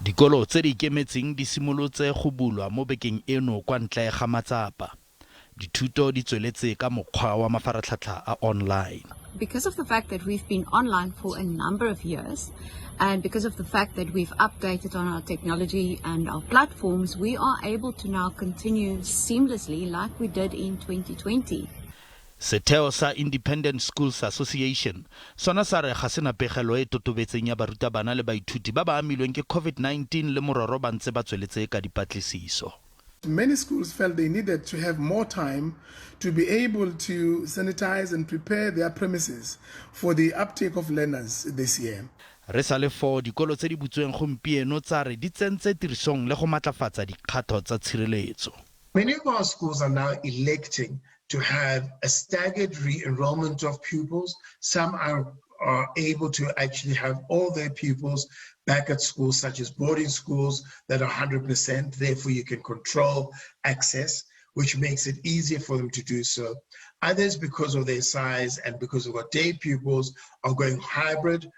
Dikolo tse di ikemetseng di simolotse go bulwa mo bekeng eno kwa ntle ga matsapa. Dithuto di tsweletse ka mokgwa wa mafaratlhatlha a online. Because of the fact that we've been online for a number of years, and because of the fact that we've updated on our technology and our platforms, we are able to now continue seamlessly like we did in 2020. Setheo sa Independent Schools Association sona sa re ga sena pegelo e totobetseng ya barutabana le baithuti ba ba amilweng ke COVID-19 le mororo ba ntse ba tsweletse ka dipatlisiso. Many schools felt they needed to have more time to be able to sanitize and prepare their premises for the uptake of learners this year. Re sa le fo dikolo tse di butsweng gompieno tsa re di tsentse tirisong le go matlafatsa dikgato tsa tshireletso. Many of our schools are now electing to have a staggered re-enrollment of pupils. Some are able to actually have all their pupils back at schools, such as boarding schools that are 100%. Therefore, you can control access, which makes it easier for them to do so. Others, because of their size and because of what day pupils, are going hybrid.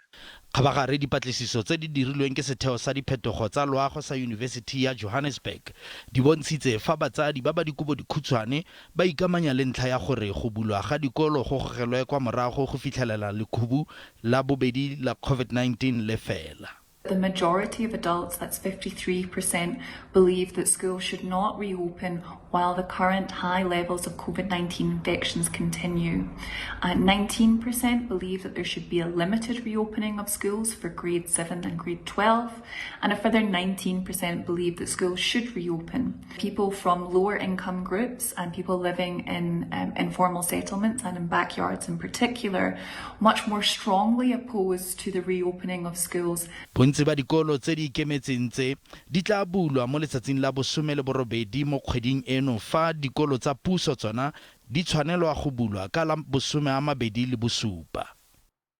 Khabagare dipatlisiso tse di dirilweng ke setheo sa diphetogo tsa loago sa University ya Johannesburg di bontshitse fa batsadi ba ba dikobo dikhutshwane ba ikamanya le ntlha ya gore go bulwa ga dikolo go gogelwe kwa morago go fitlhelela lekhubu la bobedi la COVID-19 le fela. The majority of adults, that's 53%, believe that schools should not reopen while the current high levels of COVID-19 infections continue. 19% believe that there should be a limited reopening of schools for grade 7 and grade 12, and a further 19% believe that schools should reopen. People from lower income groups and people living in informal settlements and in backyards in particular, much more strongly opposed to the reopening of schools. Bontsi ba dikolo tse di ikemetseng tse di tla bulwa mo letsatsing la bosome le borobedi mo kgweding eno fa dikolo tsa puso tsona di tshwanelwa go bulwa ka la bosome a mabedi le bosupa.